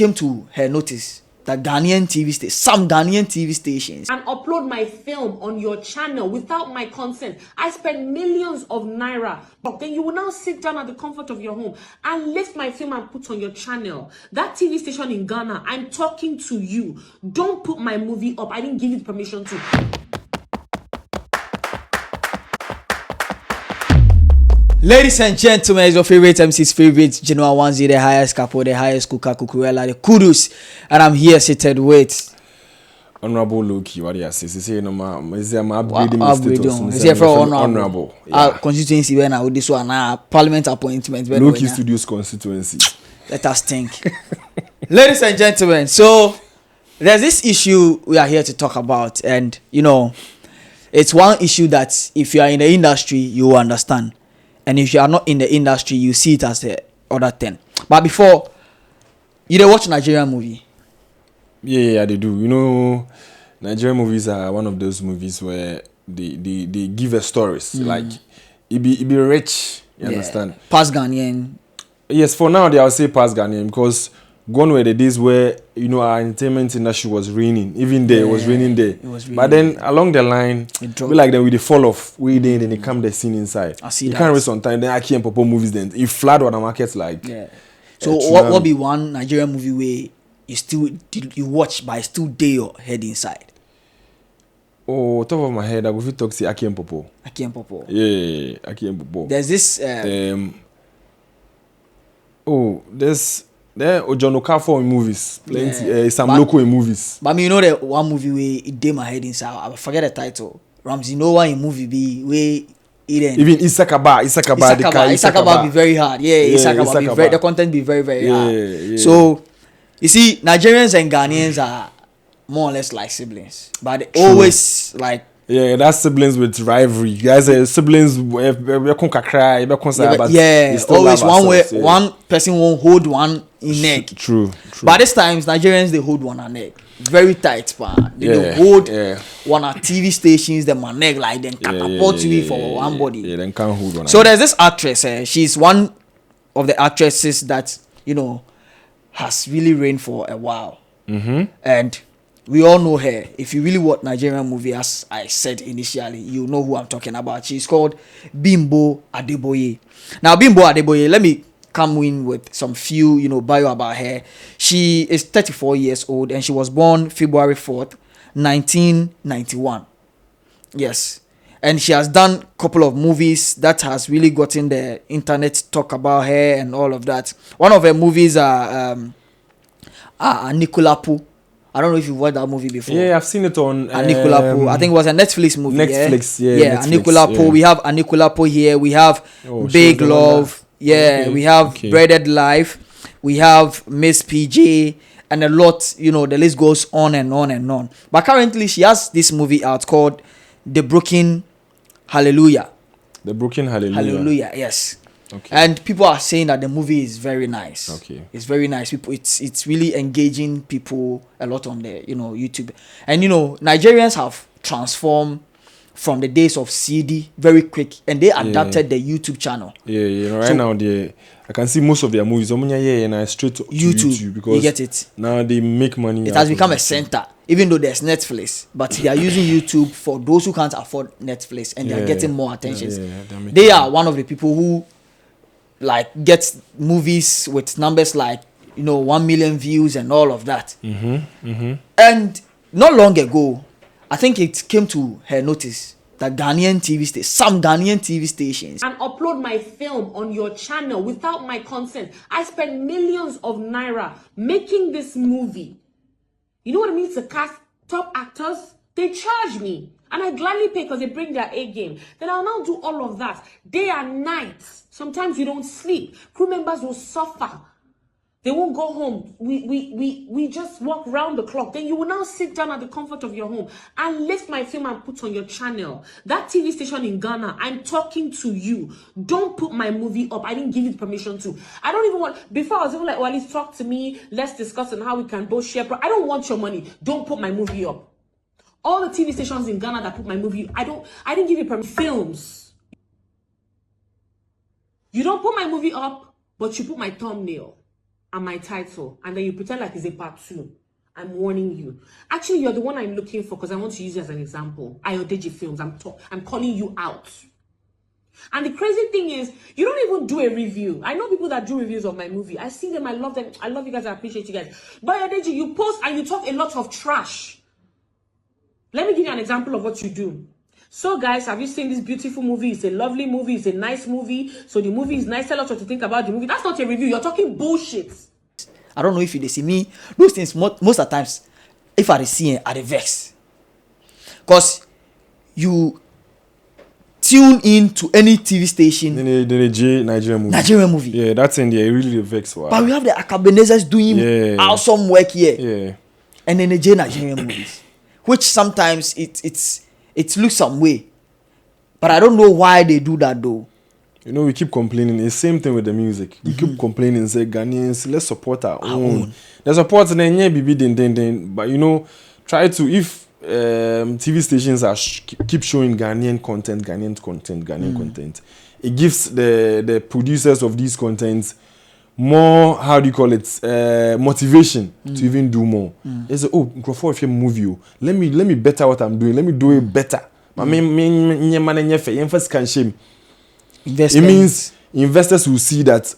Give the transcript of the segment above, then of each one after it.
came to her notice that Ghanaian TV some Ghanaian TV stations and upload my film on your channel without my consent. I spent millions of naira. But then you will now sit down at the comfort of your home and lift my film and put on your channel. That TV station in Ghana, I'm talking to you. Don't put my movie up. I didn't give you the permission to. Ladies and gentlemen, it's your favorite MC's favorite Genoa 10, the highest capo, the highest kuka kukuela, the kudus, and I'm here seated with Honorable Loki. What do you say? Say no ma. Is there my upgrading status? Is here for honorable? Constituency when I would this one parliament appointment. Loki Studios constituency. Let us think. Ladies and gentlemen, so there's this issue we are here to talk about, and you know, it's one issue that if you are in the industry, you will understand. And if you are not in the industry, you see it as the other thing. But before, you don't watch Nigerian movie? Yeah, they do. You know, Nigerian movies are one of those movies where they give us stories. Like, it be rich, you understand? Past Ghanaian. Yes, for now, I'll say past Ghanaian because gone were the days where, you know, our entertainment industry was raining. Even there, it was raining there. But then, along the line, we like then with the fall off, we then they come the scene inside. I see you that. can't wait sometimes, then Aki and Popo movies then. You flood what the market's like. Yeah. So, what be one Nigerian movie where you watch, but still day your head inside? Oh, top of my head, I go fit talk say Aki and Popo. Aki and Popo. Yeah, Aki and Popo. There's this... There John Okafor in movies, plenty. Some local in movies. But I mean, you know that one movie where it did my head inside. I forget the title. Ramsey Noah in movie be where even Isakaba be very hard. Isakaba be very, the content be very, very hard. Yeah. So you see, Nigerians and Ghanaians are more or less like siblings, but they always like. Yeah, that's siblings with rivalry. Guys, siblings cry. Always one person won't hold one in neck. True. But this times Nigerians they hold one on neck. Very tight, man. They don't hold one at TV stations, them on neck like them catapult you for one body. Yeah, then can't hold one. So there's this actress. She's one of the actresses that you know has really reigned for a while, and we all know her. If you really watch Nigerian movie, as I said initially, you know who I'm talking about. She's called Bimbo Adeboye. Now, Bimbo Adeboye, let me come in with some few, bio about her. She is 34 years old and she was born February 4th, 1991. Yes. And she has done a couple of movies that has really gotten the internet talk about her and all of that. One of her movies are Nicola Poo. I don't know if you've watched that movie before. Yeah, I've seen it on Anikulapo. I think it was a Netflix movie. Netflix. Anikulapo. We have Anikulapo here. We have Big Love. We have Breaded Life. We have Miss PJ and a lot. The list goes on and on and on. But currently, she has this movie out called The Broken Hallelujah. The Broken Hallelujah. Hallelujah. Yes. Okay. And people are saying that the movie is very nice. Okay. It's very nice. People, it's really engaging people a lot on the YouTube. And Nigerians have transformed from the days of CD very quick, and they adapted the YouTube channel. Right now I can see most of their movies. And straight to YouTube because you get it. Now they make money. It has become a center, even though there's Netflix, but they are using YouTube for those who can't afford Netflix, and they are getting more attention. They are one of the people who get movies with numbers like 1 million views and all of that. And not long ago, I think it came to her notice that some Ghanaian TV stations and upload my film on your channel without my consent. I spent millions of naira making this movie. You know what it means to cast top actors? They charge me. And I gladly pay because they bring their A game. Then I'll now do all of that. Day and night. Sometimes you don't sleep. Crew members will suffer. They won't go home. We just walk round the clock. Then you will now sit down at the comfort of your home and lift my film and put on your channel. That TV station in Ghana, I'm talking to you. Don't put my movie up. I didn't give you the permission to. I don't even want... Before I was even like, well, let's talk to me. Let's discuss on how we can both share. I don't want your money. Don't put my movie up. All the TV stations in Ghana that put my movie, I didn't give you permission. Films. You don't put my movie up, but you put my thumbnail. and my title, and then you pretend like it's a part 2. I'm warning you. Actually, you're the one I'm looking for because I want to use you as an example. Ayodeji Films. I'm calling you out. And the crazy thing is, you don't even do a review. I know people that do reviews of my movie. I see them. I love them. I love you guys. I appreciate you guys. But Ayodeji, you post and you talk a lot of trash. Let me give you an example of what you do. So guys, have you seen this beautiful movie? It's a lovely movie. It's a nice movie. So the movie is nice. Tell us what to think about the movie. That's not a review. You're talking bullshit. I don't know if you see me. Those things, most of the times, if I see it, I vex. Because you tune in to any TV station. The Nigerian movie. Yeah, that's in there. It really vex. Wow. But we have the Akabenezers doing awesome work here. Yeah. And then the Nigerian movies. Which sometimes it looks some way. But I don't know why they do that though. You know, we keep complaining. It's the same thing with the music. We keep complaining, say Ghanaians, let's support our own. The support and then but you know, try to if TV stations are keep showing Ghanaian content. It gives the producers of these contents more, how do you call it, motivation to even do more. It's Crawford, if you move you, let me better what I'm doing. Let me do it better. It means investors will see that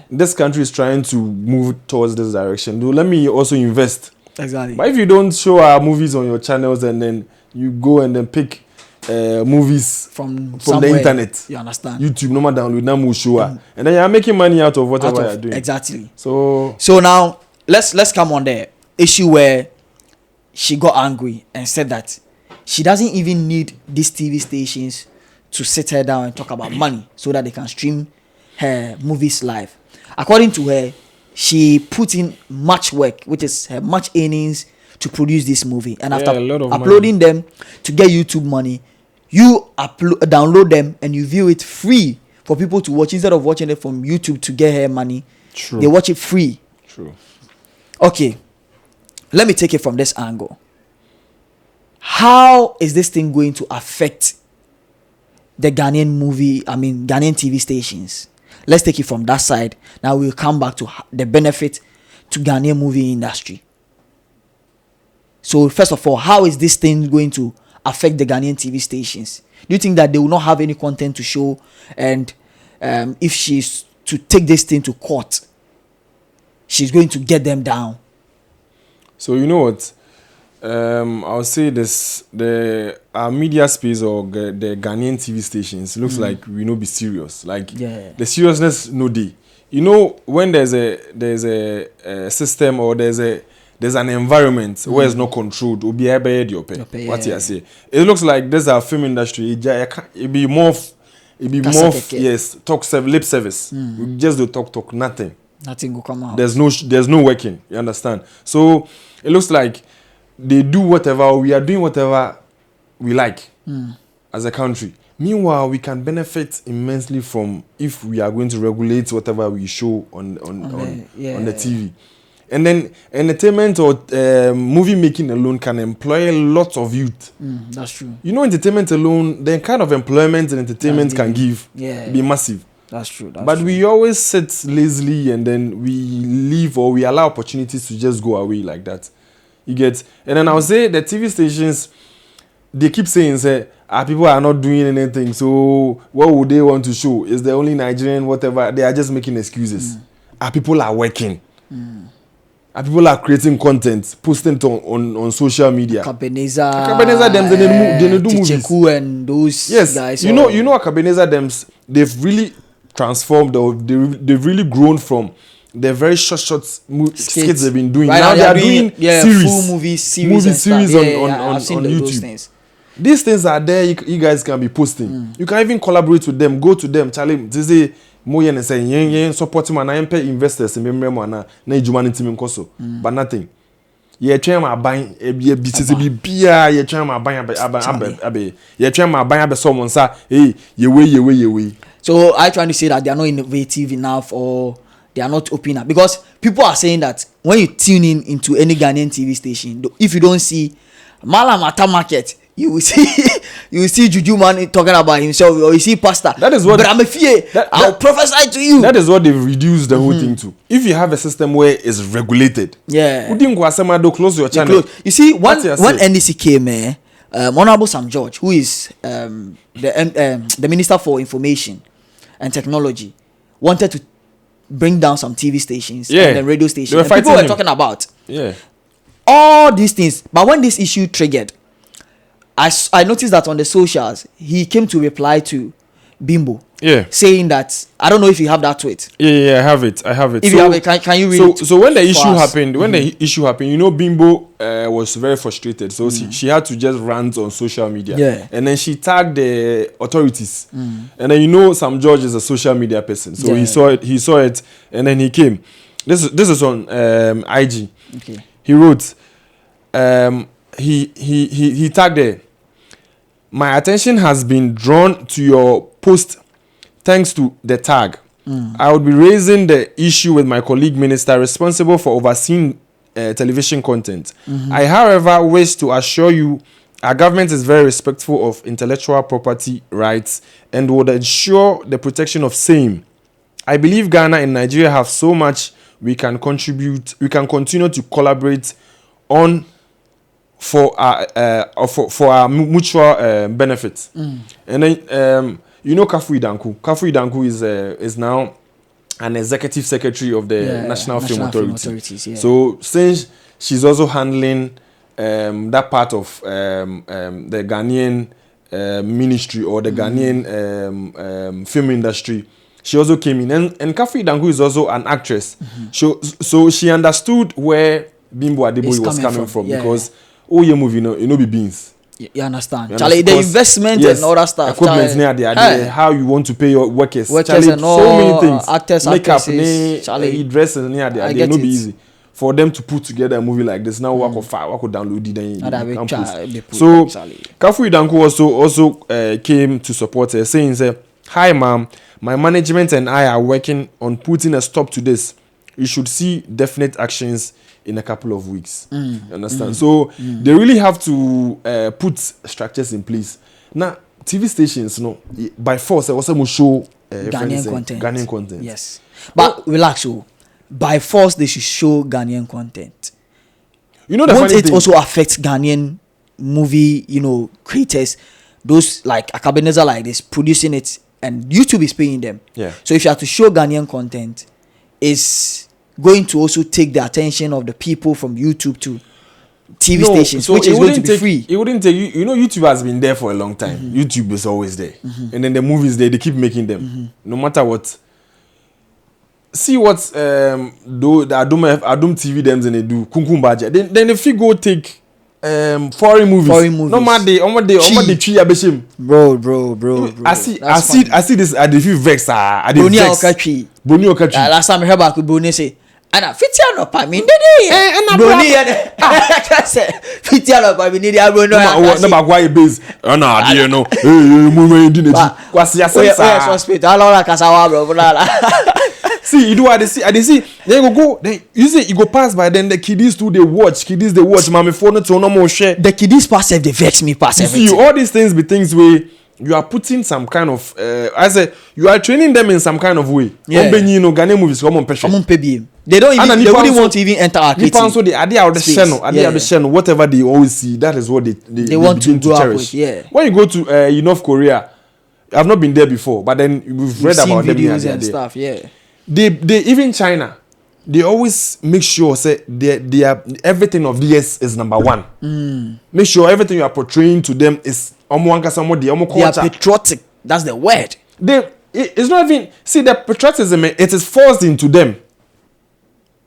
this country is trying to move towards this direction. Let me also invest. Exactly. But if you don't show our movies on your channels and then you go and then pick movies from the internet, you understand? YouTube, no matter download, no more show, and then you're making money out of whatever you're doing. Exactly. So now let's come on the issue where she got angry and said that she doesn't even need these TV stations to sit her down and talk about money so that they can stream her movies live. According to her, she put in much work, which is her much earnings to produce this movie. And after uploading them to get YouTube money, you download them and you view it free for people to watch instead of watching it from YouTube to get her money. True. They watch it free. True. Okay, let me take it from this angle. How is this thing going to affect the Ghanaian TV stations? Let's take it from that side. Now we'll come back to the benefit to Ghanaian movie industry. So first of all, how is this thing going to affect the Ghanaian TV stations? Do you think that they will not have any content to show? And if she's to take this thing to court, she's going to get them down? So you know what? I'll say this: our media space or the Ghanaian TV stations looks like we no be serious. Like the seriousness no day. You know, when there's a system or there's an environment where it's not controlled, will be able to pay. What you say? It looks like there's a film industry. It be more. Yes, lip service. We just do talk. Nothing will come out. There's no working. You understand? So it looks like they do whatever, we are doing whatever we like as a country. Meanwhile, we can benefit immensely from if we are going to regulate whatever we show on the TV. And then entertainment or movie making alone can employ lots of youth. That's true. You know, entertainment alone, the kind of employment and entertainment can give be massive. That's true. But we always sit lazily and then we leave or we allow opportunities to just go away like that. You get, and then I'll say the TV stations, they keep saying, people are not doing anything. So what would they want to show? Is the only Nigerian whatever? They are just making excuses. People are working. People are creating content, posting it on social media. Akabeneza them, they do movies. And those guys. You know Akabeneza them. They've really transformed. Or they've really grown from the very short skits they've been doing. Right now they are doing series, full movie series on YouTube. These things are there. You guys can be posting. You can even collaborate with them. Go to them. Tell them. They say more and say support him and I pay investors in member na humanity koso. But nothing. Ye try my buying ye try my buying ye try my buying someone say hey ye way. So I trying to say that they are not innovative enough or they are not open up, because people are saying that when you tune in into any Ghanaian TV station, if you don't see Malamata Market, you will see Juju man talking about himself, or you see pastor. That is what. But I'm a fear. I'll prophesy to you. That is what they've reduced the whole thing to. If you have a system where it's regulated, yeah. Close your channel. You see, when NDC came, Honorable Sam George, who is the Minister for Information and Technology, wanted to bring down some TV stations and then radio stations. And people were talking about all these things. But when this issue triggered, I noticed that on the socials, he came to reply to Bimbo. Yeah. Saying that, I don't know if you have that tweet. Yeah, I have it. If you have it, can you read it? So when the issue happened, you know, Bimbo was very frustrated. So she had to just rant on social media. Yeah. And then she tagged the authorities. And then, you know, Sam George is a social media person. So he saw it, and then he came. This is on IG. Okay. He wrote, he tagged her. My attention has been drawn to your post thanks to the tag. I will be raising the issue with my colleague minister responsible for overseeing television content. I, however, wish to assure you our government is very respectful of intellectual property rights and would ensure the protection of same. I believe Ghana and Nigeria have so much we can contribute. We can continue to collaborate on for our mutual benefit. And then you know Kafu Idanku. Kafu Idanku is now an executive secretary of the National Film Authority. So since she's also handling that part of the Ghanaian ministry or the Ghanaian film industry, she also came in. And Kafu Idanku is also an actress. So she understood where Bimbo Adeboye was coming from because your movie, you know, be beans. You understand? Charlie, the investment and all that stuff. Equipment near there, how you want to pay your workers. Charlie, and all, so many things. Actors, makeup, Charlie, dresses near there. They no be easy for them to put together a movie like this. Now work download it then. So Kafu Idanku also came to support her, saying, "Hi, ma'am. My management and I are working on putting a stop to this. You should see definite actions in a couple of weeks." You understand? So they really have to put structures in place. Now, TV stations, by force, they also show Ghanaian content. Yes. But relax, by force, they should show Ghanaian content. You know, won't it also affect Ghanaian movie, creators, those like Akabeneza like this, producing it, and YouTube is paying them. Yeah. So if you have to show Ghanaian content, it's going to also take the attention of the people from YouTube to TV stations, which is going to be free. It wouldn't take you know, YouTube has been there for a long time. YouTube is always there. And then the movies they keep making them. No matter what. See what the Adum TV them and they do Kunkumbaja. Then if you go take foreign movies. No matter the tree abeshim. Bro. I see this at the few vex Boni Okachi. Last time I heard about Boni say, "Ana fitiano pa mi ndede." Boni fitiano pa mi ndede abro no. No ba kwa base. Ana ade no. Mu di neji. Kwasi asensa. Hospital ala kasawa bro. See, you do I see. Then go. Then you see, you go pass by. Then the kiddies too. They watch. Mommy phone to no more share. The kiddies pass. They vex me pass. You see, all these things be things where you are putting some kind of. I say you are training them in some kind of way. Yeah. Ghanaian movies come on pressure. They don't even. They wouldn't want to even enter our kitchen. So they are out the channel. Whatever they always see, that is what they want to cherish. Yeah. When you go to North Korea, I've not been there before, but then we've read about them and stuff. Yeah. They even China, they always make sure say they are everything of theirs is number one. Make sure everything you are portraying to them is they are patriotic. That's the word. It's not even the patriotism. It is forced into them.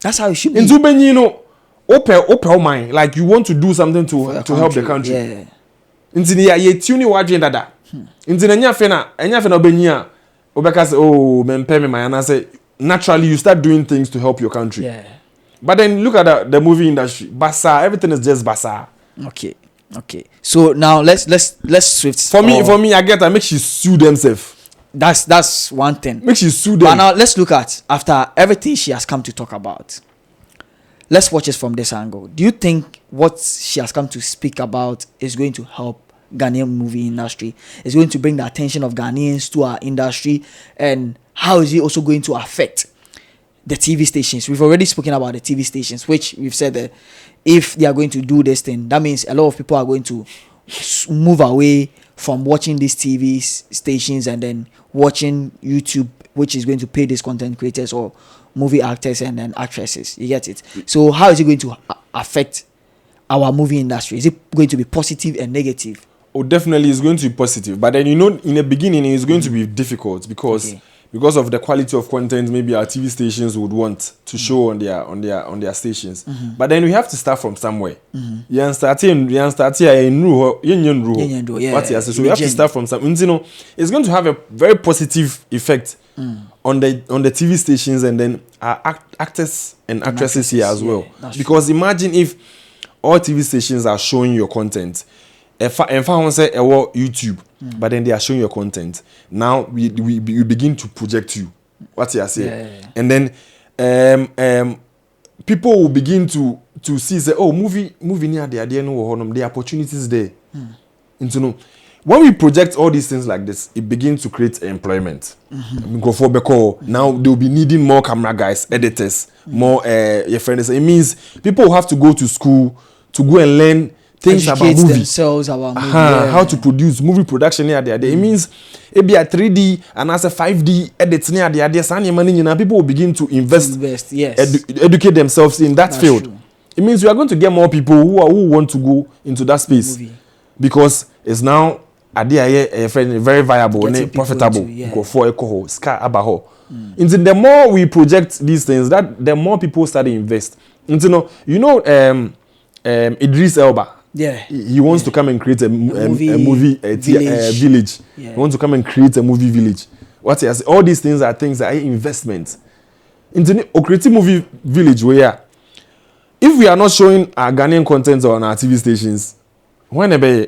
That's how it should be. In Zuben, open mind, like you want to do something to help the country. Yeah. Intinia ye tuni waje dada. Intinia fena obenya. Obeka say, "Oh, me my and I say naturally you start doing things to help your country." Yeah. But then look at the movie industry. Basa, everything is just basa. Okay. So now let's switch. For me, I make she sue themselves. That's one thing. Make she sue them. But now let's look at after everything she has come to talk about. Let's watch it from this angle. Do you think what she has come to speak about is going to help Ghanaian movie industry? It's going to bring the attention of Ghanaians to our industry, and how is it also going to affect the TV stations? We've already spoken about the TV stations, which we've said that if they are going to do this thing, that means a lot of people are going to move away from watching these TV stations and then watching YouTube, which is going to pay these content creators or movie actors and then actresses. You get it? So how is it going to affect our movie industry? Is it going to be positive and negative? Oh, definitely it's going to be positive. But then, in the beginning, it's going to be difficult because of the quality of content maybe our TV stations would want to show on their stations. But then we have to start from somewhere. So we have to start from somewhere. It's going to have a very positive effect on the TV stations and then our actors and actresses here as well. Because imagine if all TV stations are showing your content. If I say YouTube, but then they are showing your content. Now we begin to project you. What you say, and then people will begin to see say, oh, movie near there are opportunities there. When we project all these things like this, it begins to create employment. Now they'll be needing more camera guys, editors, more your friends. It means people will have to go to school to go and learn things about movie. Themselves about movie. How to produce movie production near there. It means it be a 3D and as a 5D edits near there. People will begin to invest educate themselves in that field. True. It means we are going to get more people who want to go into that space because it's now very viable and profitable. The more we project these things, the more people start to invest. Idris Elba. He wants to come and create a movie village. He wants to come and create a movie village. All these things are investments. Into a creative movie village where if we are not showing our Ghanaian content on our TV stations, whenever